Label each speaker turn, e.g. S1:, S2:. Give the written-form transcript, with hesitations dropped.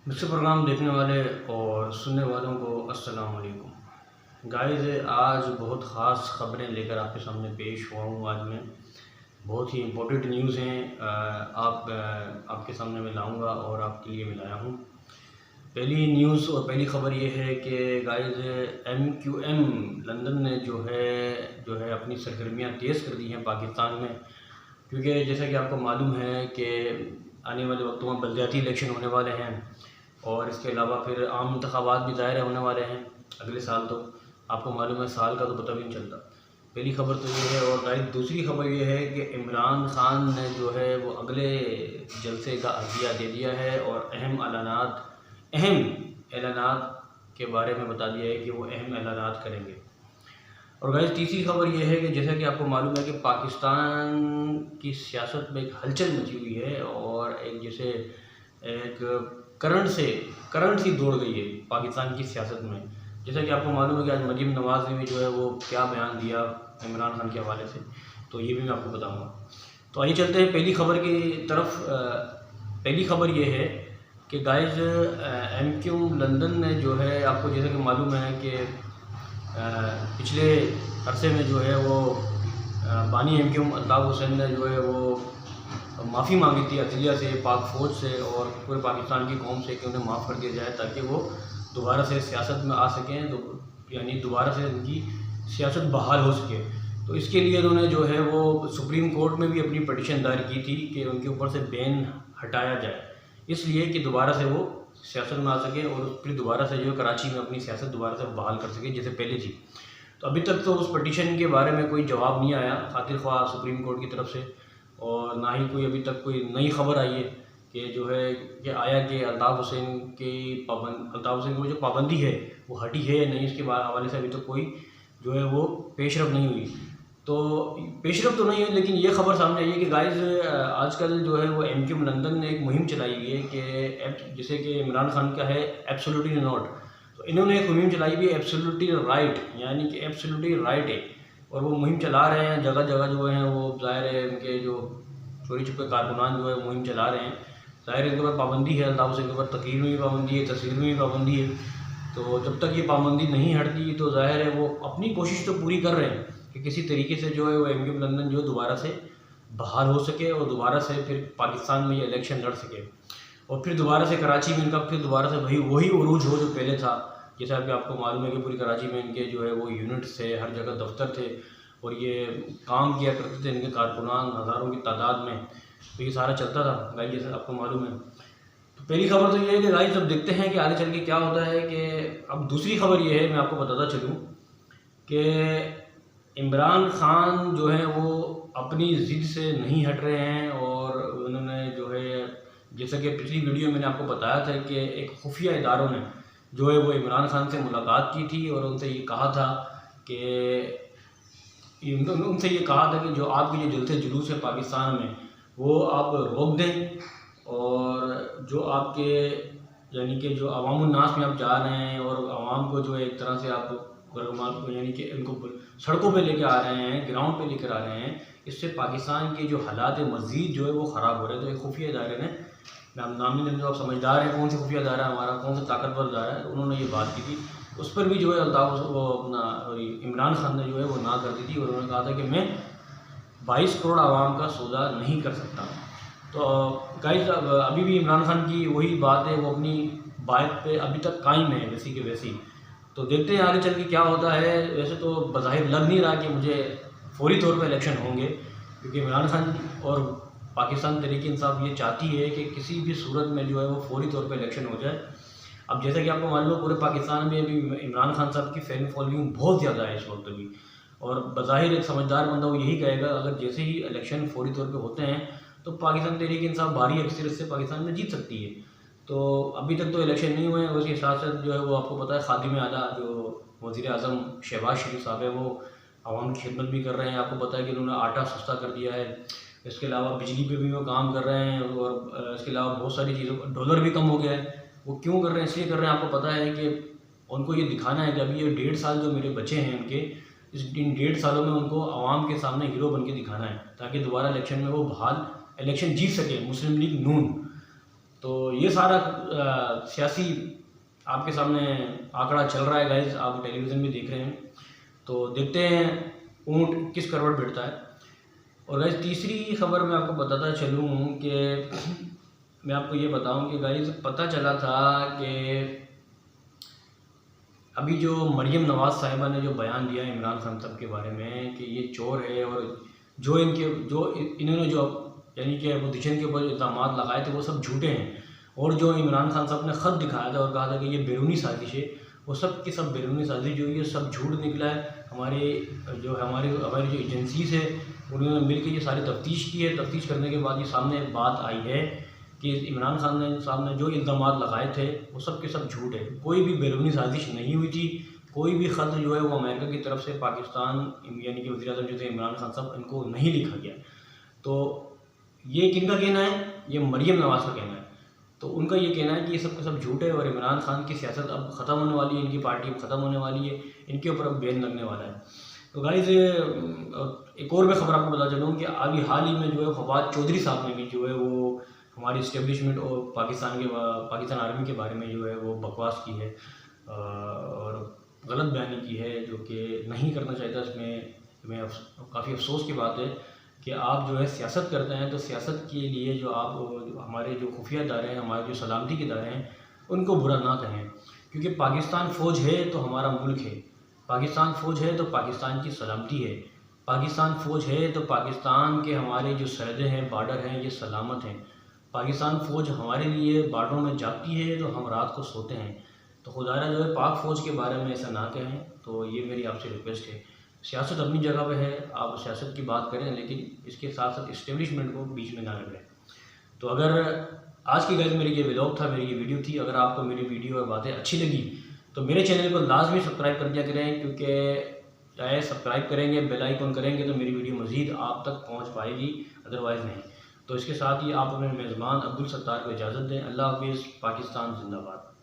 S1: मुझसे प्रोग्राम देखने वाले और सुनने वालों को अस्सलाम वालेकुम। गाइज़, आज बहुत ख़ास ख़बरें लेकर आपके सामने पेश हुआ हूँ। आज मैं बहुत ही इम्पोर्टेंट न्यूज़ हैं आपके सामने मैं लाऊंगा और आपके लिए मैं लाया हूँ। पहली न्यूज़ और पहली ख़बर ये है कि गाइज़ MQM लंदन ने जो है अपनी सरगर्मियाँ तेज़ कर दी हैं पाकिस्तान में, क्योंकि जैसा कि आपको मालूम है कि आने वाले वक्तों में बलदियाती इलेक्शन होने वाले हैं और इसके अलावा फिर आम इंतखाबात भी ज़ाहिर होने वाले हैं अगले साल। तो आपको मालूम है साल का तो पता भी नहीं चलता। पहली ख़बर तो ये है। और गाइस दूसरी ख़बर ये है कि इमरान खान ने जो है वो अगले जलसे का अज़िया दे दिया है और अहम ऐलानात के बारे में बता दिया है कि वो अहम ऐलानात करेंगे। और गाइस तीसरी ख़बर यह है कि जैसा कि आपको मालूम है कि पाकिस्तान की सियासत में एक हलचल मची हुई है और एक करंट सी दौड़ गई है पाकिस्तान की सियासत में। जैसा कि आपको मालूम है कि आज मरीम नवाज़ ने भी जो है वो क्या बयान दिया इमरान खान के हवाले से, तो ये भी मैं आपको बताऊंगा। तो आइए चलते हैं पहली ख़बर की तरफ। पहली ख़बर ये है कि गाइस MQ लंदन ने जो है, आपको जैसा कि मालूम है कि पिछले अरसे में जो है वो बानी MQ अल्ताफ़ हुसैन ने जो है वो माफ़ी मांगी थी अदलिया से, पाक फ़ौज से और पूरे पाकिस्तान की कौम से कि उन्हें माफ़ कर दिया जाए ताकि वो दोबारा से सियासत में आ सकें, यानी दोबारा से उनकी सियासत बहाल हो सके। तो इसके लिए उन्होंने जो है वो सुप्रीम कोर्ट में भी अपनी पटिशन दायर की थी कि उनके ऊपर से बैन हटाया जाए, इसलिए कि दोबारा से वो सियासत में आ सके और फिर दोबारा से जो है कराची में अपनी सियासत दोबारा से बहाल कर सके जैसे पहले थी। तो अभी तक तो उस पटिशन के बारे में कोई जवाब नहीं आया खातिर ख्वाह सुप्रीम कोर्ट की तरफ से, और ना ही कोई अभी तक कोई नई खबर आई है कि जो है कि आया कि अल्ताफ़ हुसैन की जो पाबंदी है वो हटी है या नहीं। इसके हवाले से अभी तक कोई जो है वो पेशरफ नहीं हुई। तो पेशरफ तो नहीं हुई, लेकिन ये खबर सामने आई है कि गाइज़ आजकल जो है वो MQ लंदन ने एक मुहिम चलाई हुई है कि जैसे कि इमरान खान का है एब्सोल्युटली नॉट, तो इन्होंने एक मुहिम चलाई हुई है एब्सोल्युटली राइट, यानी कि एब्सोल्युटली राइट है। और वो मुहिम चला रहे हैं जगह जगह जो है वो ज़ाहिर है उनके जो चोरी छुपे कारकुनान जो है मुहिम चला रहे हैं। ज़ाहिर है इनके ऊपर पाबंदी है, अल्ताफ़ हुसैन के ऊपर तकरीर में भी पाबंदी है, तस्वीर में भी पाबंदी है। तो जब तक ये पाबंदी नहीं हटती तो ज़ाहिर है वो अपनी कोशिश तो पूरी कर रहे हैं कि किसी तरीके से जो है वो MQ लंदन जो दोबारा से बहाल हो सके और दोबारा से फिर पाकिस्तान में ये इलेक्शन लड़ सके और फिर दोबारा से कराची में इनका फिर दोबारा से वही उरूज हो जो पहले था। जैसा कि आपको मालूम है कि पूरी कराची में इनके जो है वो यूनिट्स थे, हर जगह दफ्तर थे और ये काम किया करते थे इनके कारकुनान हज़ारों की तादाद में। तो ये सारा चलता था गाइस, जैसे आपको मालूम है। तो पहली खबर तो ये है कि गाइस जब देखते हैं कि आगे चल के क्या होता है। कि अब दूसरी खबर ये है, मैं आपको बताता चलूँ कि इमरान खान जो है वो अपनी ज़िद से नहीं हट रहे हैं और उन्होंने जो है, जैसा कि पिछली वीडियो में मैंने आपको बताया था कि एक खुफिया इदारों ने जो है वो इमरान खान से मुलाकात की थी और उनसे ये कहा था कि जो आपके जो जलसे जुलूस है पाकिस्तान में वो आप रोक दें और जो आपके यानी कि जो अवामुन नास में आप जा रहे हैं और आवाम को जो है एक तरह से आप यानी कि उनको सड़कों पे लेकर आ रहे हैं, ग्राउंड पे लेकर आ रहे हैं, इससे पाकिस्तान के जो हालात है मज़ीद जो है वो ख़राब हो रहे हैं। तो एक खुफिया इदारे ने, नाम नहीं जो आप समझदार हैं कौन से खुफिया इदारा है हमारा, कौन सा ताकतवर इदारा है, उन्होंने ये बात की थी। उस पर भी जो है इमरान खान ने जो है वो ना कर दी थी और उन्होंने कहा था कि मैं 22 करोड़ आवाम का सौदा नहीं कर सकता। तो गाइस अभी भी इमरान खान की वही बात है, वो अपनी बात पे अभी तक कायम है वैसी के वैसी। तो देखते हैं आगे चल के क्या होता है। वैसे तो बज़ाहिर लग नहीं रहा कि मुझे फौरी तौर पर इलेक्शन होंगे, क्योंकि इमरान खान और पाकिस्तान तहरीक इंसाफ ये चाहती है कि किसी भी सूरत में जो है वो फौरी तौर पर इलेक्शन हो जाए। अब जैसा कि आपको मालूम है पूरे पाकिस्तान में अभी इमरान खान साहब की फैन फॉलोइंग बहुत ज़्यादा है इस वक्त भी, और बज़ाहिर एक समझदार बंदा वो यही कहेगा अगर जैसे ही इलेक्शन फौरी तौर पे होते हैं तो पाकिस्तान तहरीक इंसाफ भारी अक्सरियत से पाकिस्तान में जीत सकती है। तो अभी तक तो इलेक्शन नहीं हुए हैं। उसके साथ साथ जो है वो आपको पता है खादिम आला जो वज़ीर आज़म शहबाज शरीफ साहब है वो आवाम की खिदमत भी कर रहे हैं। आपको पता है कि उन्होंने आटा सस्ता कर दिया है, इसके अलावा बिजली पे भी वो काम कर रहे हैं और इसके अलावा बहुत सारी चीज़ों, डॉलर भी कम हो गया है। वो क्यों कर रहे हैं, इसलिए कर रहे हैं आपको पता है कि उनको ये दिखाना है कि अभी ये 1.5 साल जो मेरे बच्चे हैं उनके, इन 1.5 सालों में उनको आवाम के सामने हीरो बन के दिखाना है ताकि दोबारा इलेक्शन में वो इलेक्शन जीत सके मुस्लिम लीग नून। तो ये सारा सियासी आपके सामने आंकड़ा चल रहा है गाइस, आप टेलीविज़न में देख रहे हैं। तो देखते हैं ऊँट किस करवट बैठता है। और गाइस तीसरी खबर मैं आपको बताता चलूँ कि मैं आपको ये बताऊं कि गाइस पता चला था कि अभी जो मरियम नवाज़ साहिबा ने जो बयान दिया इमरान खान साहब के बारे में कि ये चोर है, और जो इन्होंने जो यानी कि अपोजिशन के ऊपर इल्ज़ाम लगाए थे वो सब झूठे हैं, और जो इमरान खान साहब ने ख़त दिखाया था और कहा था कि ये बैरूनी साजिश है, वो सब की सब बैरूनी साजिश जो है सब झूठ निकला है। हमारी जो एजेंसीज़ है उन्होंने मिलकर ये सारी तफ्तीश की है। तफ्तीश करने के बाद ये सामने बात आई है कि इमरान खान साहब ने जो इल्ज़ाम लगाए थे वो सब के सब झूठ है। कोई भी बैरूनी साजिश नहीं हुई थी, कोई भी ख़त जो है वो अमेरिका की तरफ से पाकिस्तान यानी कि वज़ीर-ए-आज़म जो थे इमरान खान साहब, इनको नहीं लिखा गया। तो ये किनका कहना है? ये मरियम नवाज़ का कहना है। तो उनका ये कहना है कि ये सब का सब झूठ है और इमरान खान की सियासत अब ख़त्म होने वाली है, इनकी पार्टी अब ख़त्म होने वाली है, इनके ऊपर अब बैन लगने वाला है। तो गाइस एक और मैं ख़बर आपको बता चलूँ कि अभी हाल ही में जो है फवाद चौधरी साहब ने भी जो है वो हमारी इस्टेब्लिशमेंट और पाकिस्तान आर्मी के बारे में जो है वो बकवास की है और गलत बयानी की है, जो कि नहीं करना चाहता। इसमें मैं काफ़ी अफसोस की बात है कि आप जो है सियासत करते हैं तो सियासत के लिए जो हमारे जो खुफिया इदारे हैं, हमारे जो सलामती के इदारे हैं, उनको बुरा ना कहें, क्योंकि पाकिस्तान फ़ौज है तो हमारा मुल्क है, पाकिस्तान फ़ौज है तो पाकिस्तान की सलामती है, पाकिस्तान फ़ौज है तो पाकिस्तान के हमारे जो सरहदें हैं, बॉर्डर हैं, ये सलामत हैं। पाकिस्तान फ़ौज हमारे लिए बॉर्डरों में जाती है तो हम रात को सोते हैं। तो खुदारा जो है पाक फ़ौज के बारे में ऐसा ना कहें। तो ये मेरी आपसे रिक्वेस्ट है। सियासत अपनी जगह पे है, आप सियासत की बात करें, लेकिन इसके साथ साथ इस्टेब्लिशमेंट को बीच में ना रखें। तो अगर आज की गाइस मेरी ये व्लॉग था, मेरी ये वीडियो थी, अगर आपको मेरी वीडियो और बातें अच्छी लगी तो मेरे चैनल को लाजमी सब्सक्राइब कर दिया करें, क्योंकि चाहे सब्सक्राइब करेंगे, बेल आइकन करेंगे तो मेरी वीडियो मज़ीद आप तक पहुँच पाएगी, अदरवाइज़ नहीं। तो इसके साथ ही आप अपने मेज़बान अब्दुल सत्तार को इजाज़त दें। अल्लाह हाफ़िज़। पाकिस्तान जिंदाबाद।